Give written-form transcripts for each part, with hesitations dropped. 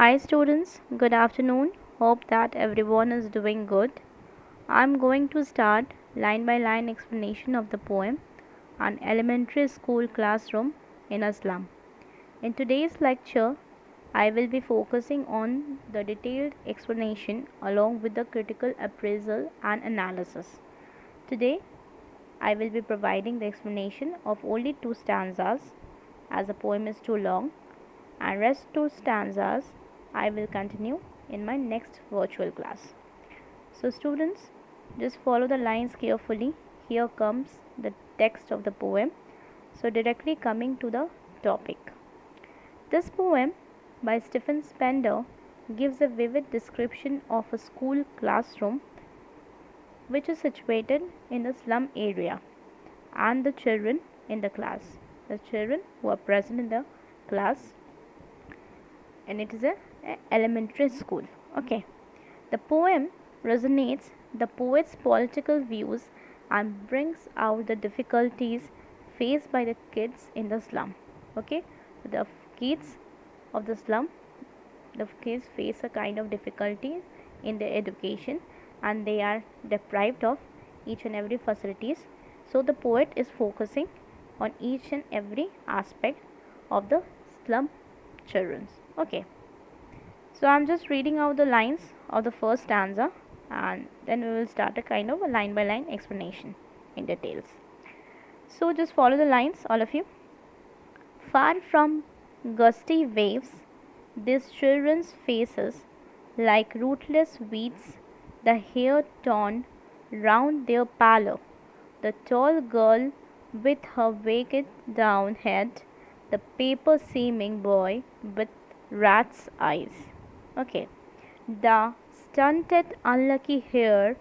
Hi students, good afternoon. Hope that everyone is doing good. I'm going to start line by line explanation of the poem An Elementary School Classroom in a Slum. In today's lecture, I will be focusing on the detailed explanation along with the critical appraisal and analysis. Today, I will be providing the explanation of only two stanzas as the poem is too long, and rest two stanzas I will continue in my next virtual class. So students, just follow the lines carefully. Here comes the text of the poem. So directly coming to the topic. This poem by Stephen Spender gives a vivid description of a school classroom which is situated in the slum area and the children in the class. The children who are present in the class, and it is a elementary school. Okay, the poem resonates the poet's political views and brings out the difficulties faced by the kids in the slum. Okay, the kids of the slum, the kids face a kind of difficulty in their education and they are deprived of each and every facilities. So the poet is focusing on each and every aspect of the slum children. Okay, so I'm just reading out the lines of the first stanza and then we will start a kind of a line by line explanation in details. So just follow the lines, all of you. Far from gusty waves, these children's faces like rootless weeds, the hair torn round their pallor, the tall girl with her weighted down head, the paper seeming boy with rat's eyes. Okay, the stunted unlucky hair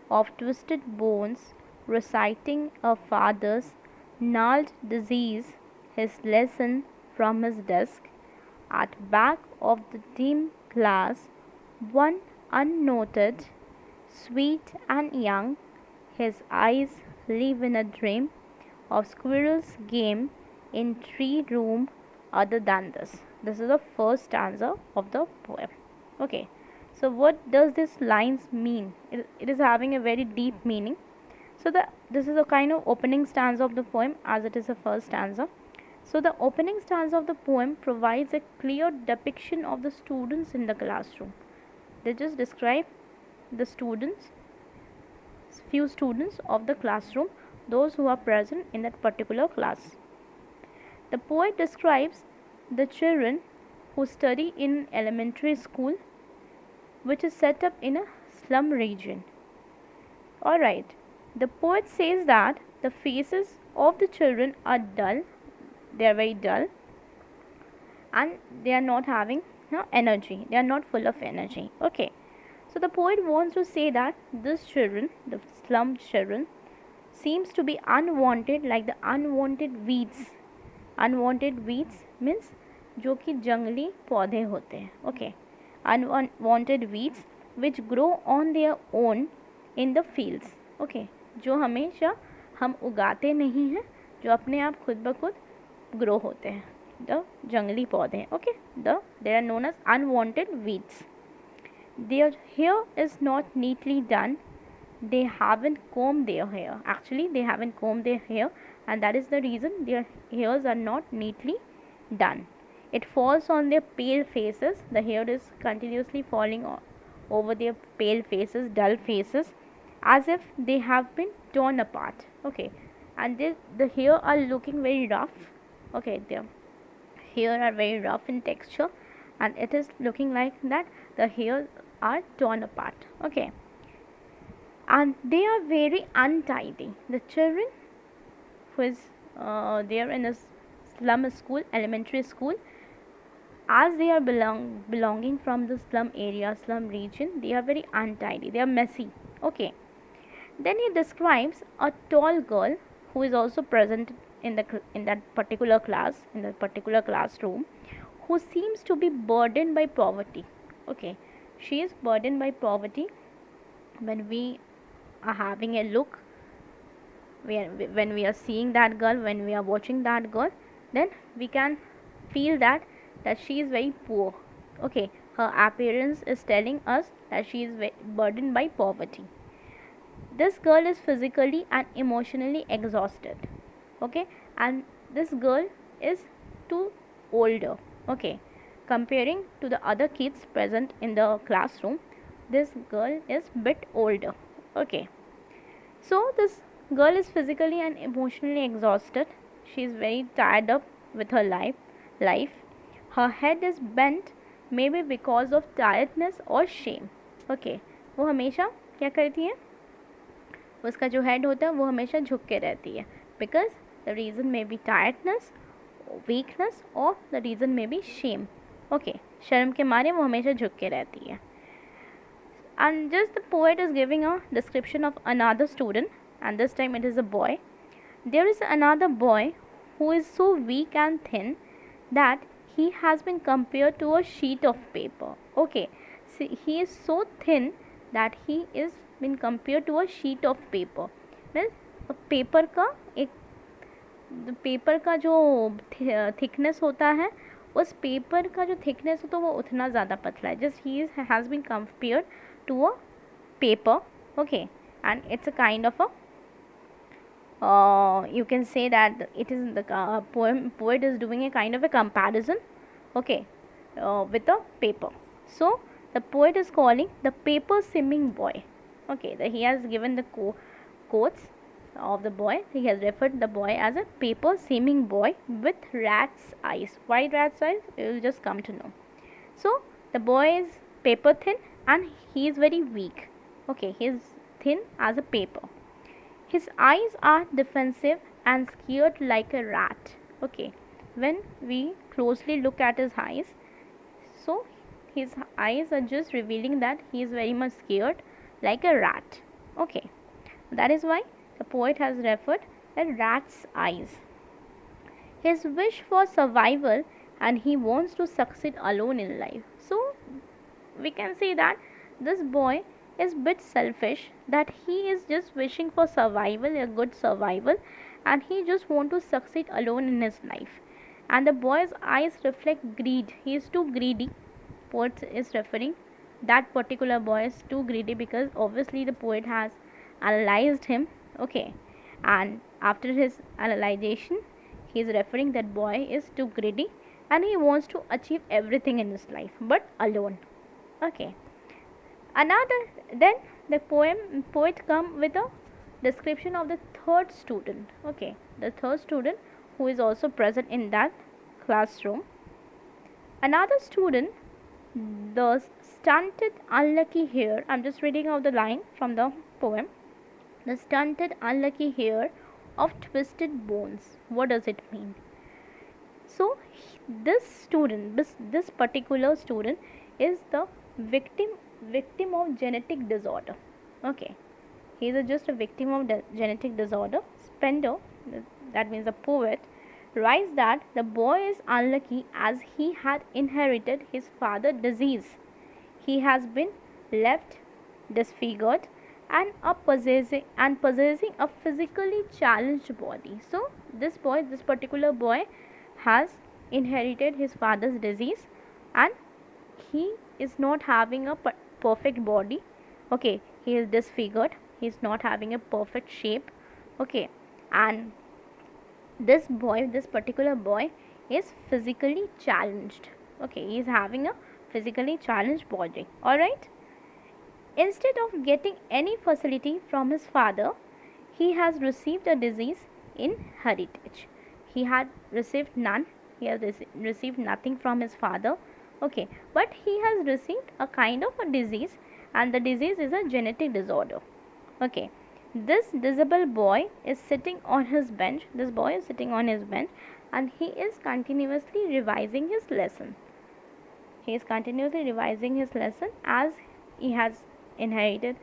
of twisted bones reciting a father's gnarled disease, his lesson from his desk. At back of the dim class, one unnoted, sweet and young, his eyes live in a dream of squirrel's game in tree room other than this. This is the first stanza of the poem. Okay, so what does this lines mean? It is having a very deep meaning. So this is a kind of opening stanza of the poem as it is the first stanza. So the opening stanza of the poem provides a clear depiction of the students in the classroom. They just describe the students, few students of the classroom, those who are present in that particular class. The poet describes the children who study in elementary school which is set up in a slum region. Alright, the poet says that the faces of the children are dull, they are very dull and they are not having energy, they are not full of energy. Okay, so the poet wants to say that these children, the slum children, seems to be unwanted like the unwanted weeds. Unwanted weeds means जो कि जंगली पौधे होते हैं. Okay, unwanted weeds which grow on their own in the fields. Okay, जो हमेशा हम उगाते नहीं हैं, जो अपने आप खुद ब खुद ग्रो होते हैं, the जंगली पौधे. Okay, they are known as unwanted weeds. Their hair is not neatly done. They haven't combed their hair. Actually, they haven't combed their hair, and that is the reason their hairs are not neatly done. It falls on their pale faces. The hair is continuously falling over their pale faces, dull faces, as if they have been torn apart. Okay, and the hair are looking very rough. Okay, their hair are very rough in texture, and it is looking like that the hairs are torn apart. Okay, and they are very untidy. The children who is there in a slum school, elementary school, as they are belonging from the slum area, slum region, they are very untidy, they are messy. Okay, then he describes a tall girl who is also present in that particular class, in that particular classroom, who seems to be burdened by poverty. Okay, she is burdened by poverty. When we are having a look, when we are seeing that girl, when we are watching that girl, then we can feel that she is very poor. Okay, Her appearance is telling us that she is burdened by poverty. This girl is physically and emotionally exhausted. Okay, and this girl is too older. Okay, comparing to the other kids present in the classroom, this girl is bit older. Okay, so this girl is physically and emotionally exhausted. She is very tired up with her life. Her head is bent, maybe because of tiredness or shame. Okay, वो हमेशा क्या करती है, उसका जो head होता है वो हमेशा झुक के रहती है, because the reason may be tiredness, weakness, और the reason may be shame. Okay, शर्म के मारे वो हमेशा झुक के रहती है. And just the poet is giving a description of another student, and this time it is a boy. There is another boy who is so weak and thin that he has been compared to a sheet of paper. Okay, see, he is so thin that he is been compared to a sheet of paper. Means paper का एक paper का जो thickness होता है, उस paper का जो thickness होता है वो उतना ज़्यादा पतला है. Just he has been compared to a paper. Okay, and it's a kind of a you can say that it is the poet is doing a kind of a comparison. Okay, with a paper. So the poet is calling the paper simming boy. Okay, he has given the quotes of the boy. He has referred the boy as a paper simming boy with rat's eyes. Why rat's eyes? You will just come to know. So the boy is paper thin and he is very weak. Okay, he is thin as a paper. His eyes are defensive and scared like a rat. Okay, when we closely look at his eyes, so his eyes are just revealing that he is very much scared like a rat. Okay, that is why the poet has referred a rat's eyes. His wish for survival, and he wants to succeed alone in life. So we can say that this boy is bit selfish, that he is just wishing for survival, a good survival, and he just want to succeed alone in his life. And the boy's eyes reflect greed. He is too greedy. Poet is referring that particular boy is too greedy, because obviously the poet has analyzed him. Okay, and after his analyzation he is referring that boy is too greedy and he wants to achieve everything in his life but alone. Okay, another, then the poet come with a description of the third student. Okay, the third student who is also present in that classroom. Another student, the stunted unlucky hair. I'm just reading out the line from the poem. The stunted unlucky hair of twisted bones. What does it mean? So this student, this particular student is the victim of genetic disorder. Okay, he is just a victim of genetic disorder. Spender, that means the poet, writes that the boy is unlucky as he had inherited his father's disease. He has been left disfigured and possessing a physically challenged body. So this particular boy has inherited his father's disease, and he is not having a perfect body. Okay, he is disfigured, he is not having a perfect shape. Okay, and this particular boy is physically challenged. Okay, he is having a physically challenged body. All right, instead of getting any facility from his father, he has received a disease in heritage. He had received none. He has received nothing from his father. Okay, but he has received a kind of a disease, and the disease is a genetic disorder. Okay, this disabled boy is sitting on his bench. This boy is sitting on his bench, and he is continuously revising his lesson. He is continuously revising his lesson as he has inherited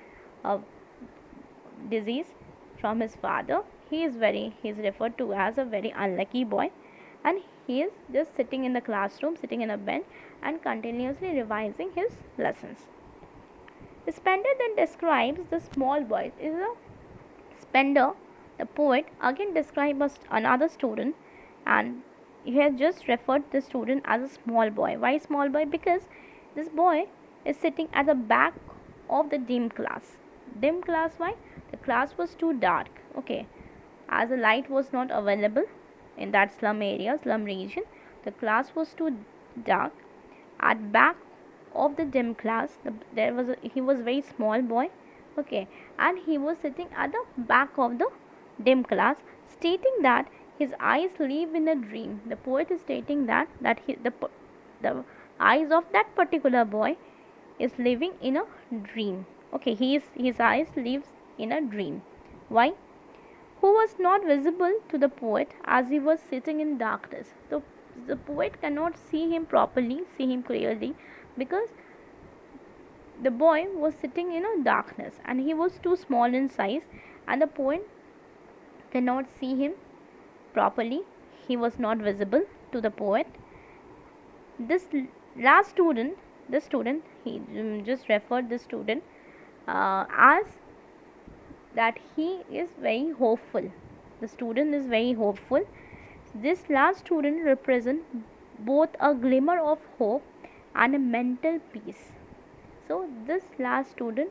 a disease from his father. He is referred to as a very unlucky boy, and he is just sitting in the classroom, sitting in a bench and continuously revising his lessons. Spender then describes the small boy. Spender, the poet, again describes another student, and he has just referred the student as a small boy. Why small boy? Because this boy is sitting at the back of the dim class. Dim class, why? The class was too dark. Okay, as the light was not available in that slum area, slum region, the class was too dark. At back of the dim class, he was very small boy. Okay, and he was sitting at the back of the dim class, stating that his eyes live in a dream. The poet is stating that the eyes of that particular boy is living in a dream. Okay, his eyes lives in a dream. Why? Who was not visible to the poet as he was sitting in darkness. The poet cannot see him properly, see him clearly, because the boy was sitting in a darkness and he was too small in size, and the poet cannot see him properly. He was not visible to the poet. This last student, he just referred this student as that he is very hopeful. The student is very hopeful. This last student represents both a glimmer of hope and a mental peace. So this last student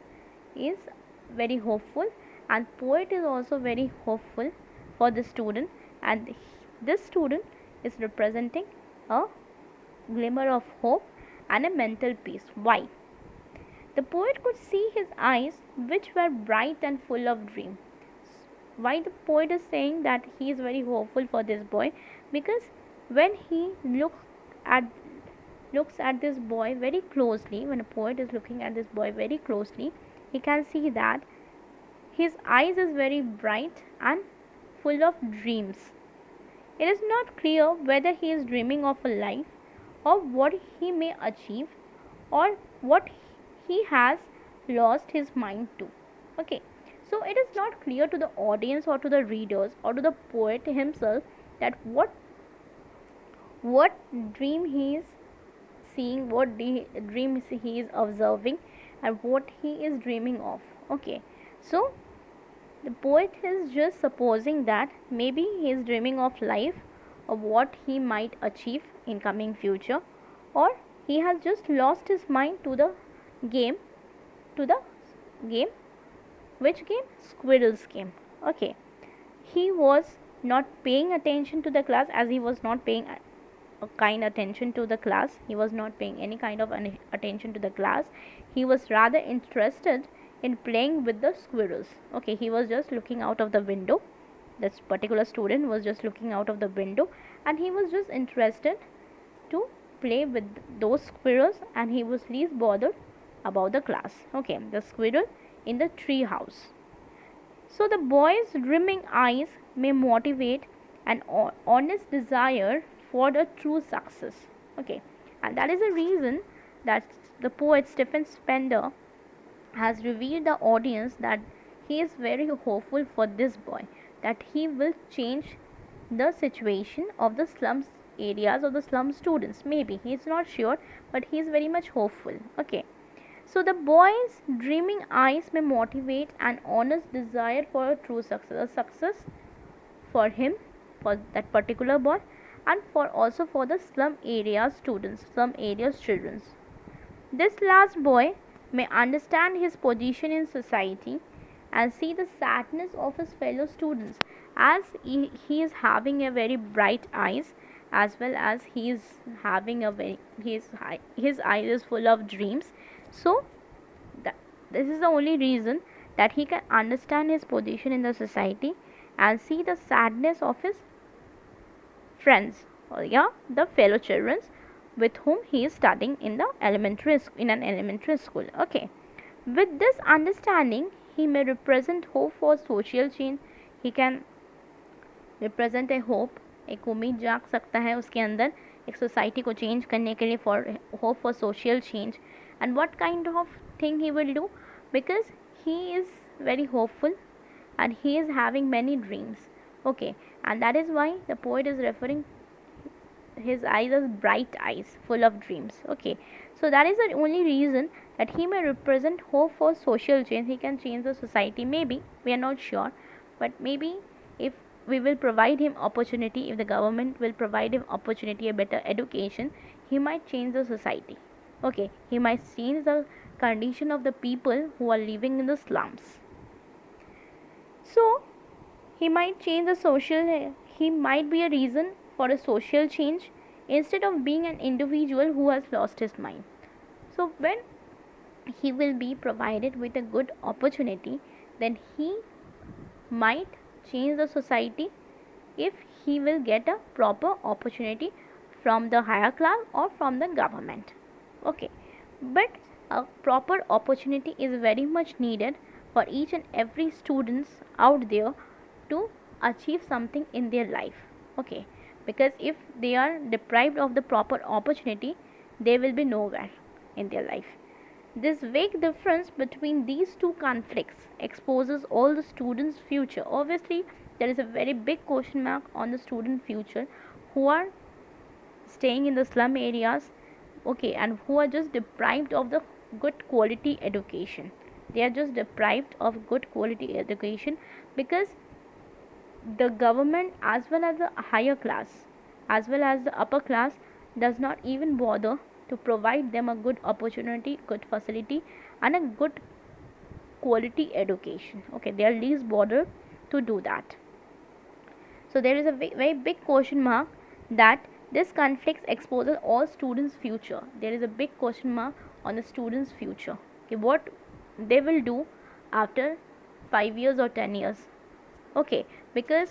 is very hopeful, and poet is also very hopeful for the student, and this student is representing a glimmer of hope and a mental peace. Why? The poet could see his eyes, which were bright and full of dream. Why the poet is saying that he is very hopeful for this boy? Because when he looks at this boy very closely, when a poet is looking at this boy very closely, he can see that his eyes is very bright and full of dreams. It is not clear whether he is dreaming of a life or what he may achieve or what he has lost his mind to. Okay, so it is not clear to the audience or to the readers or to the poet himself that what dream he is seeing, what dream he is observing, and what he is dreaming of. Okay, so the poet is just supposing that maybe he is dreaming of life, of what he might achieve in coming future, or he has just lost his mind to the game, which game? Squirrel's game. Okay, he was not paying attention to the class, as he was not paying a kind attention to the class. He was not paying any kind of attention to the class. He was rather interested in playing with the squirrels. Okay, he was just looking out of the window. This particular student was just looking out of the window, and he was just interested to play with those squirrels, and he was least bothered about the class. Okay, the squirrel in the tree house. So the boy's dreaming eyes may motivate an honest desire for the true success. Okay, and that is the reason that the poet Stephen Spender has revealed the audience that he is very hopeful for this boy, that he will change the situation of the slums areas of the slum students. Maybe he is not sure, but he is very much hopeful. Okay, so the boy's dreaming eyes may motivate an honest desire for a true success, a success for him, for that particular boy, and for also for the slum area students, slum areas children. This last boy may understand his position in society and see the sadness of his fellow students, as he is having a very bright eyes, as well as he is having a very his eyes is full of dreams. So this is the only reason that he can understand his position in the society and see the sadness of his friends, or the fellow children with whom he is studying in an elementary school. Okay, with this understanding he may represent hope for social change. He can represent a hope, एक उम्मीद जाग सकता है उसके अंदर एक society को change करने के लिए, for hope for social change. And what kind of thing he will do, because he is very hopeful and he is having many dreams. Okay, and that is why the poet is referring his eyes as bright eyes full of dreams. Okay, so that is the only reason that he may represent hope for social change. He can change the society, maybe, we are not sure, but maybe if we will provide him opportunity, if the government will provide him opportunity, a better education, he might change the society. Okay, he might change the condition of the people who are living in the slums. So he might change the social, he might be a reason for a social change instead of being an individual who has lost his mind. So when he will be provided with a good opportunity, then he might change the society if he will get a proper opportunity from the higher class or from the government. Okay, but a proper opportunity is very much needed for each and every students out there to achieve something in their life. Okay, because if they are deprived of the proper opportunity, they will be nowhere in their life. This vague difference between these two conflicts exposes all the students' future. Obviously, there is a very big question mark on the student future who are staying in the slum areas, okay, and who are just deprived of the good quality education. They are just deprived of good quality education because the government, as well as the higher class, as well as the upper class, does not even bother to provide them a good opportunity, good facility, and a good quality education. Okay, they are least bothered to do that. So there is a very big question mark that this conflict exposes all students' future. There is a big question mark on the students' future. Okay, what they will do after 5 years or 10 years. Okay, because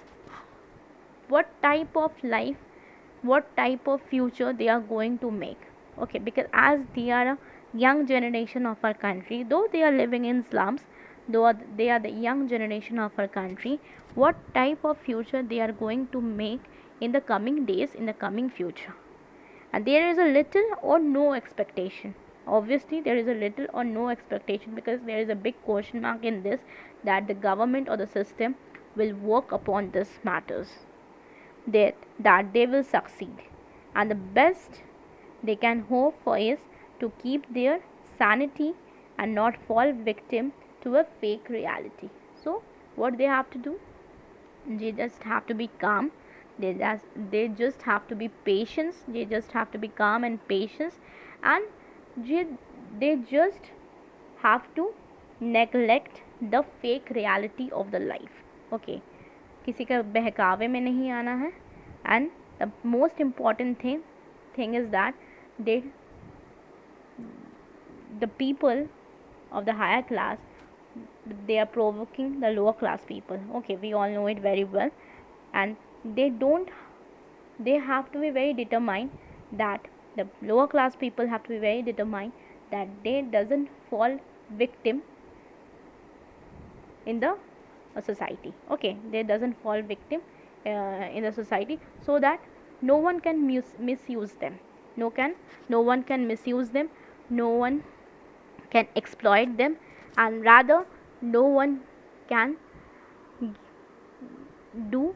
what type of life, what type of future they are going to make. Okay, because as they are a young generation of our country, though they are living in slums, though they are the young generation of our country, what type of future they are going to make in the coming days, in the coming future. And there is a little or no expectation. Obviously there is a little or no expectation because there is a big question mark in this, that the government or the system will work upon this matters, that they will succeed, and the best they can hope for is to keep their sanity and not fall victim to a fake reality. So what they have to do, they just have to be calm, they just have to be patient, they just have to be calm and patience, and they just have to neglect the fake reality of the life. Okay, किसी का बहकावे में नहीं आना है, and the most important thing is that they, the people of the higher class, they are provoking the lower class people. Okay, we all know it very well, and they have to be very determined, that the lower class people have to be very determined that they doesn't fall victim in the society. Okay, they doesn't fall victim in the society, so that no one can misuse them, no one can misuse them, no one can exploit them, and rather no one can do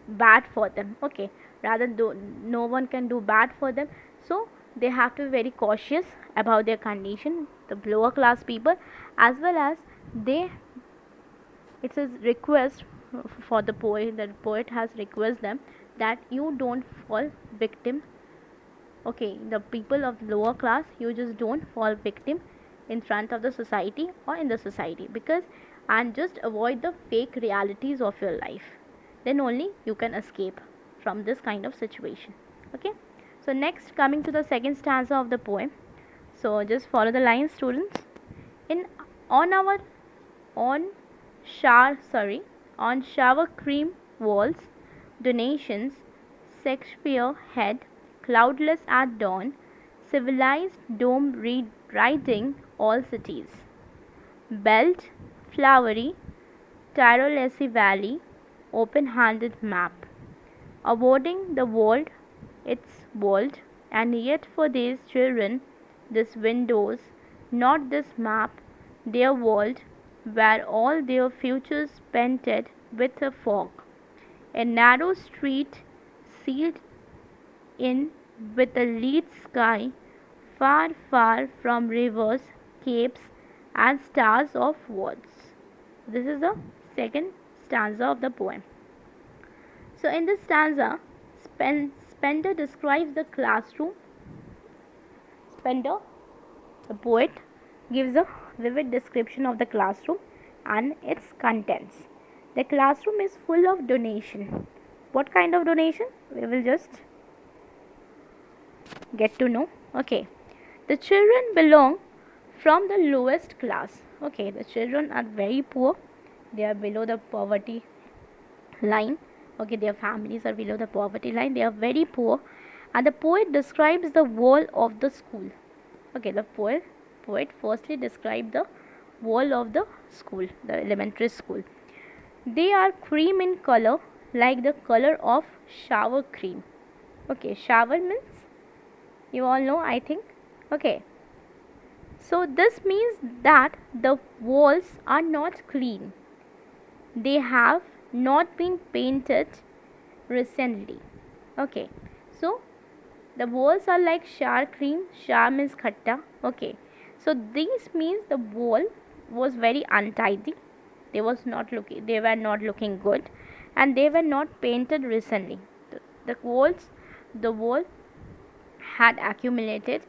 bad for them. Okay, rather no one can do bad for them. So they have to be very cautious about their condition, the lower class people, as well as they, it's a request for the poet, the poet has requested them that you don't fall victim. Okay, the people of lower class, you just don't fall victim in front of the society or in the society, because, and just avoid the fake realities of your life, then only you can escape from this kind of situation. Okay, so next, coming to the second stanza of the poem. So just follow the lines, students. In on our on on shower cream walls, donations, Shakespeare head, cloudless at dawn, civilized dome writing all cities. Belt, flowery, Tirolesi valley, open-handed map, awarding the world its world, and yet for these children, this windows, not this map, their world, where all their futures painted with a fog. A narrow street sealed in with a lead sky, far, far from rivers, capes, and stars of words. This is the second stanza of the poem. So in this stanza, Spender describes the classroom. Spender, the poet, gives a vivid description of the classroom and its contents. The classroom is full of donation. What kind of donation? We will just get to know. Okay. The children belong from the lowest class. Okay, the children are very poor. They are below the poverty line. Okay, their families are below the poverty line. They are very poor. And the poet describes the wall of the school. Okay, the poet firstly described the wall of the school, the elementary school. They are cream in color, like the color of shower cream. Okay, shower means, you all know, I think. Okay, so this means that the walls are not clean. They have not been painted recently. Okay, so the walls are like shower cream. Shower means khatta. Okay, so this means the wall was very untidy. They were not looking good, and they were not painted recently. The wall had accumulated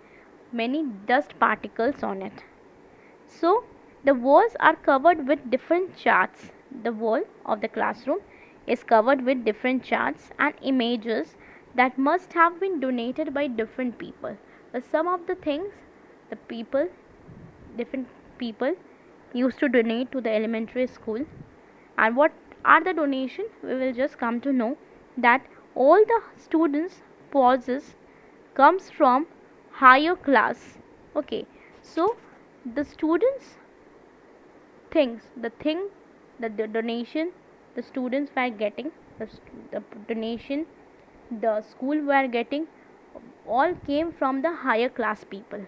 many dust particles on it. So the walls are covered with different charts. The wall of the classroom is covered with different charts and images that must have been donated by different people. Some of the things different people used to donate to the elementary school. And what are the donations? We will just come to know that all the students' pauses comes from higher class. Okay, so the students the donation the students were getting, the donation the school were getting, all came from the higher class people.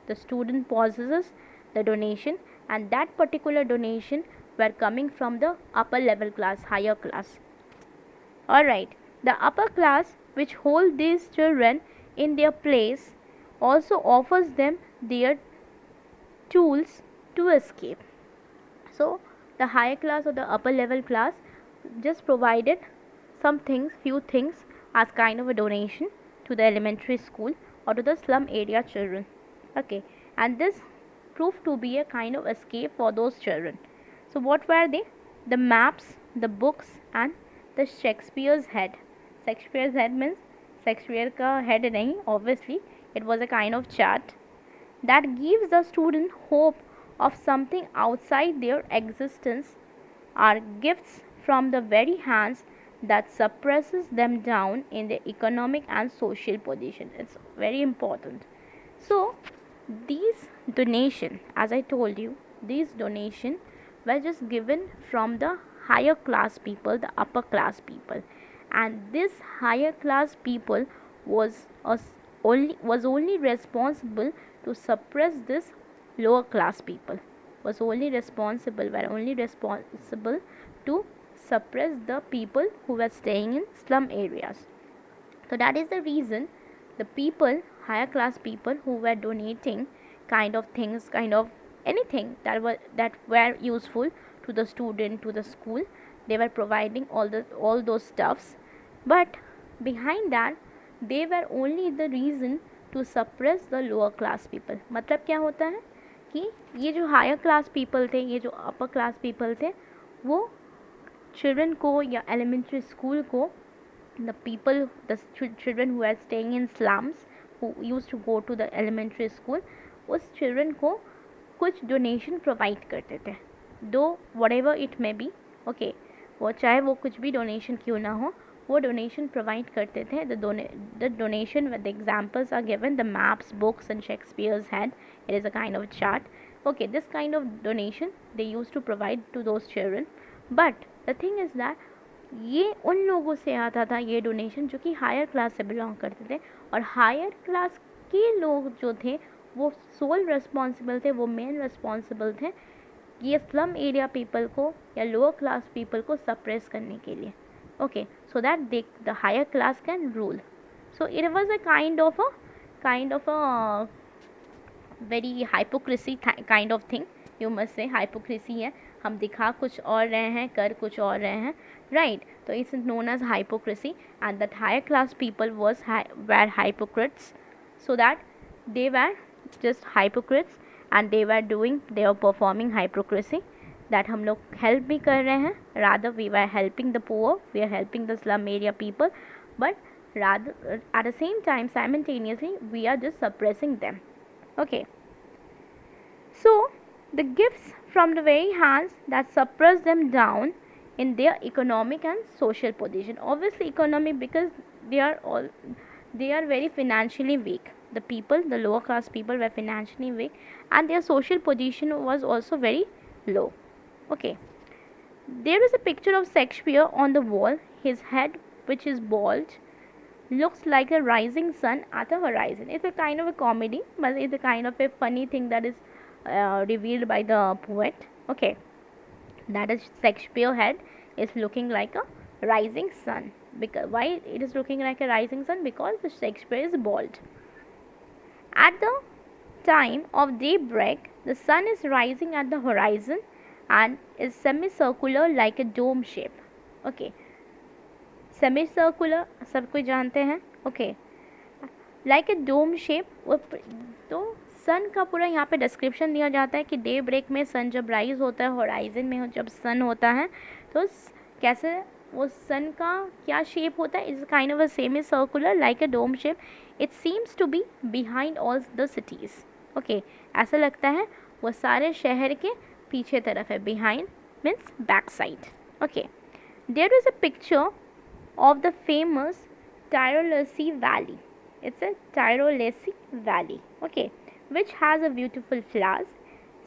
The student possesses the donation, and that particular donation were coming from the upper level class, higher class. Alright, the upper class, which hold these children in their place, also offers them their tools to escape. So the higher class or the upper level class just provided few things as kind of a donation to the elementary school or to the slum area children. Okay, and this proved to be a kind of escape for those children. So what were they? The maps, the books, and the Shakespeare's head. Shakespeare's head means Shakespeare ka head nahi, obviously it was a kind of chart that gives the student hope of something outside their existence, are gifts from the very hands that suppresses them down in their economic and social position. It's very important. So these donation, as I told you, these donation were just given from the higher class people, the upper class people, and this higher class people was only responsible to suppress this lower class people, were only responsible to suppress the people who were staying in slum areas. So that is the reason the people, higher class people, who were donating kind of things, kind of anything that were useful to the student, to the school, they were providing all those stuffs, but behind that they were only the reason to suppress the lower class people. मतलब क्या होता है कि ये जो higher class people थे, ये जो अपर क्लास पीपल थे, वो चिल्ड्रन को या एलिमेंट्री स्कूल को, the children who are staying in slums, who used to go to the elementary school, उस चिल्ड्रन को कुछ डोनेशन प्रोवाइड करते थे, दो whatever it may be, okay, वो चाहे वो कुछ भी डोनेशन क्यों ना हो, वो डोनेशन प्रोवाइड करते थे. The donation with the examples are given, the maps, books, and Shakespeare's head. It is a kind of chart. Okay, this kind of donation they used to provide to those children. But the thing is that ये उन लोगों से आता था ये donation जो कि higher class से बिलोंग करते थे, और हायर क्लास के लोग जो थे वो सोल रिस्पॉन्सिबल थे, वो मेन रिस्पॉन्सिबल थे ये स्लम एरिया पीपल को या लोअर क्लास पीपल को सप्रेस करने के लिए. Okay, so that the higher class can rule. So it was a kind of a very hypocrisy kind of thing, you must say. hypocrisy है, हम दिखा कुछ और रहे हैं, कर कुछ और रहे हैं, right? So it's known as hypocrisy, and that higher class people were hypocrites, so that they were just hypocrites and they were performing hypocrisy, that हम लोग help भी कर रहे हैं, rather we were helping the poor, we are helping the slum area people, but rather at the same time simultaneously we are just suppressing them. Okay, so the gifts from the very hands that suppress them down in their economic and social position. Obviously economic, because they are very financially weak. The people, the lower class people were financially weak, and their social position was also very low. Okay, there is a picture of Shakespeare on the wall. His head, which is bald, looks like a rising sun at a horizon. It's a kind of a comedy, but it's a kind of a funny thing that is revealed by the poet. Okay, that is Shakespeare head is looking like a rising sun. Because why it is looking like a rising sun? Because the Shakespeare is bald. At the time of daybreak, the sun is rising at the horizon and is semicircular like a dome shape. Okay, semicircular सब कोई जानते हैं. Okay, like a dome shape. तो सन का पूरा यहाँ पे description दिया जाता है कि डे ब्रेक में सन जब राइज होता है, होराइजन में जब सन होता है, तो कैसे वो सन का क्या शेप होता है. It's kind of a semi circular like a dome shape. It seems to be behind all the cities. Okay, ऐसा लगता है वो सारे शहर के पीछे तरफ है. Behind means back side. Okay, there is a picture of the famous Tirolesi Valley. It's a Tirolesi Valley, okay, which has a beautiful flowers.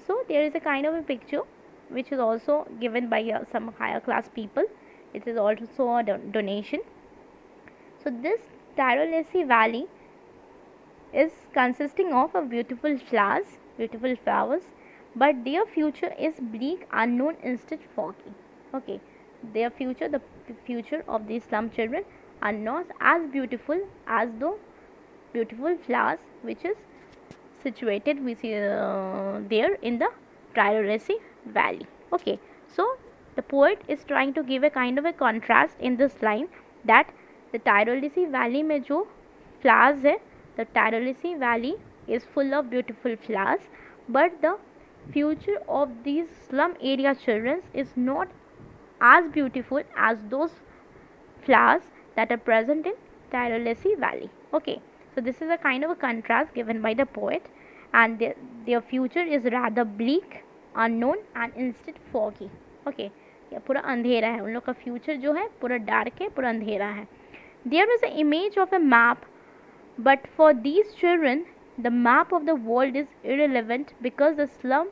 So there is a kind of a picture which is also given by some higher class people. It is also a donation. So this Tirolesi Valley is consisting of a beautiful flowers, but their future is bleak, unknown, instead foggy. Okay, their future, the future of these slum children are not as beautiful as the beautiful flowers which is situated there in the Tirolesi Valley. Okay, so the poet is trying to give a kind of a contrast in this line that the Tirolesi Valley में जो flowers है, the Tirolesi Valley is full of beautiful flowers, but the future of these slum area children is not as beautiful as those flowers that are present in Tirolesi Valley. Okay, so this is a kind of a contrast given by the poet, and their future is rather bleak, unknown, and instead foggy. Okay, ये पूरा अंधेरा है. उन लोग का future जो है पूरा डार्क है, पूरा अंधेरा है. There is an image of a map, but for these children the map of the world is irrelevant because the slum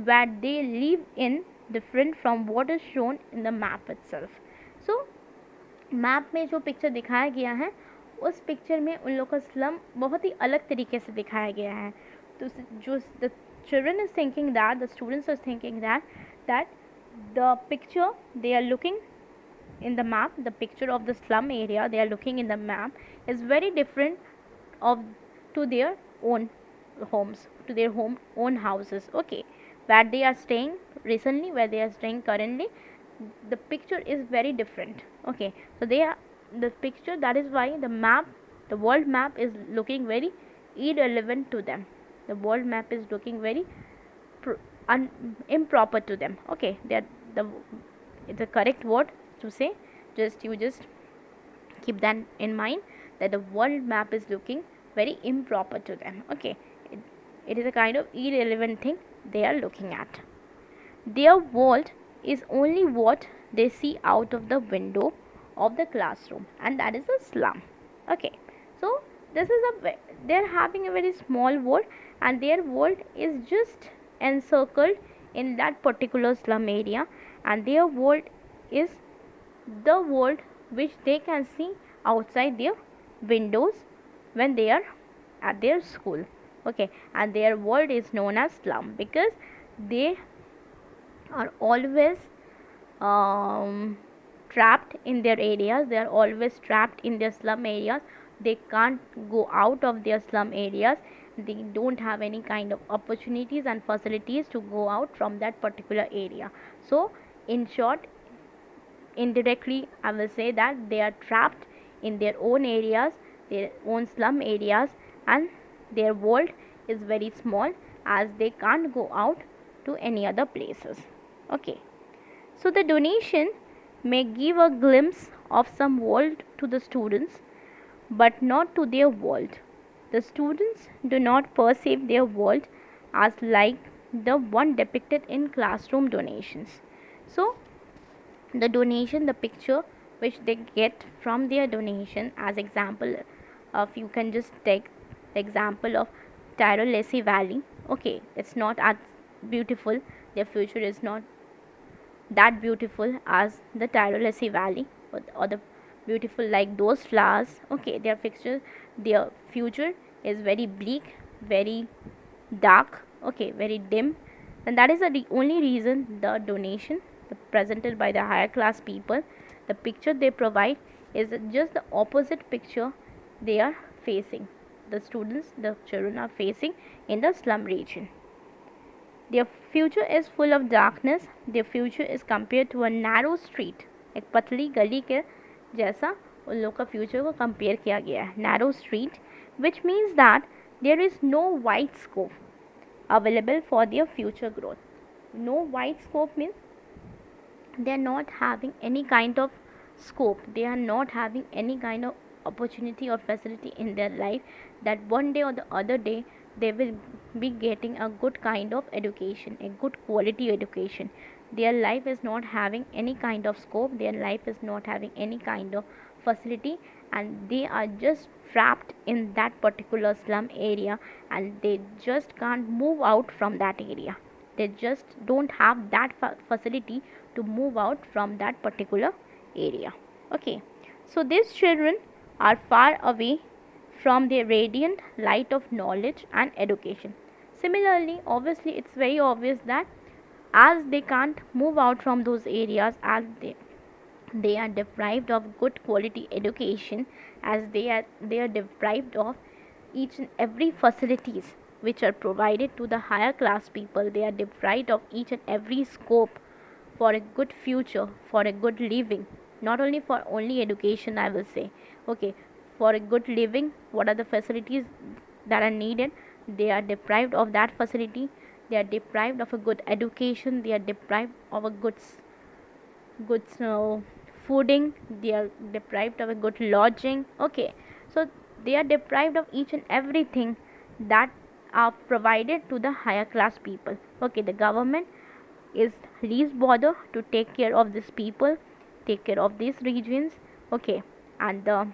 where they live in different from what is shown in the map itself. So map में जो picture दिखाया गया है उस picture में उन लोग का स्लम बहुत ही अलग तरीके से दिखाया गया है. तो जो the children is thinking that, the students is thinking that the picture they are looking in the map, the picture of the slum area they are looking in the map is very different to their own homes, to their own houses. Okay, where they are staying recently, where they are staying currently, the picture is very different. Okay, so the picture, that is why the map, the world map is looking very irrelevant to them. The world map is looking very improper to them. Okay, it's a correct word to say. You just keep that in mind, that the world map is looking very improper to them. Okay, it is a kind of irrelevant thing they are looking at. Their world is only what they see out of the window of the classroom, and that is a slum. Okay, so this is they're having a very small world, and their world is just encircled in that particular slum area, and their world is the world which they can see outside their windows when they are at their school. Okay, and their world is known as slum because they are always trapped in their areas. They are always trapped in their slum areas. They can't go out of their slum areas. They don't have any kind of opportunities and facilities to go out from that particular area. So in short, indirectly I will say that they are trapped in their own areas, their own slum areas, and their world is very small, as they can't go out to any other places. Okay, so the donation may give a glimpse of some world to the students, but not to their world. The students do not perceive their world as like the one depicted in classroom donations. So the donation, the picture which they get from their donation, as example of, you can just take the example of Tirolesi Valley. Okay, it's not as beautiful, their future is not that beautiful as the Tirolesi Valley, or the beautiful like those flowers. Okay, their future is very bleak, very dark, okay, very dim, and that is the only reason the donation presented by the higher class people, the picture they provide is just the opposite picture they are facing, the students, the children are facing in the slum region. Their future is full of darkness. Their future is compared to a narrow street, एक पतली गली के जैसा उन लोग का future को compare किया गया है, narrow street, which means that there is no wide scope available for their future growth. No wide scope means they are not having any kind of scope, they are not having any kind of opportunity or facility in their life that one day or the other day they will be getting a good kind of education, a good quality education. Their life is not having any kind of scope, their life is not having any kind of facility, and they are just trapped in that particular slum area, and they just can't move out from that area. They just don't have that facility to move out from that particular area. Okay, so these children are far away from the radiant light of knowledge and education. Similarly, obviously, it's very obvious that as they can't move out from those areas, as they are deprived of good quality education, as they are deprived of each and every facilities which are provided to the higher class people, they are deprived of each and every scope for a good future, for a good living, not only for only education, I will say. Okay, for a good living, what are the facilities that are needed? They are deprived of that facility, they are deprived of a good education, they are deprived of a good fooding, they are deprived of a good lodging. Okay, so they are deprived of each and everything that are provided to the higher class people. Okay, the government is least bother to take care of these people, take care of these regions. Okay, and the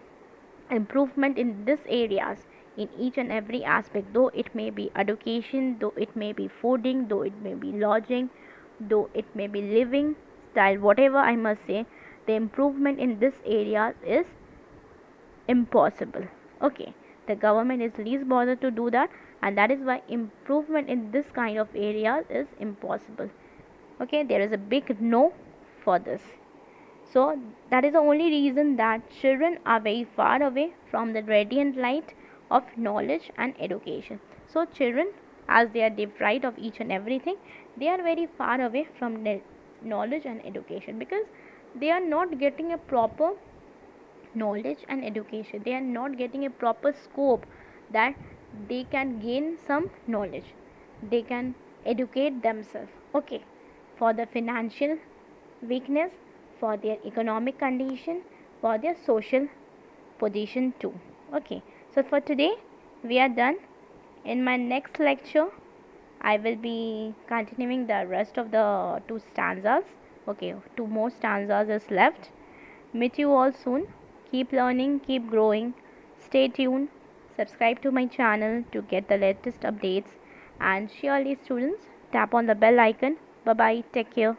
improvement in these areas, in each and every aspect, though it may be education, though it may be fooding, though it may be lodging, though it may be living style, whatever I must say, the improvement in this area is impossible. Okay, the government is least bothered to do that, and that is why improvement in this kind of areas is impossible. Okay, there is a big no for this. So that is the only reason that children are very far away from the radiant light of knowledge and education. So children, as they are deprived of each and everything, they are very far away from knowledge and education, because they are not getting a proper knowledge and education, they are not getting a proper scope that they can gain some knowledge, they can educate themselves. Okay, for the financial weakness, for their economic condition, for their social position too. Okay, so for today we are done. In my next lecture I will be continuing the rest of the two stanzas. Okay, two more stanzas is left. Meet you all soon. Keep learning, keep growing, stay tuned, subscribe to my channel to get the latest updates, and surely students, tap on the bell icon. Bye bye, take care.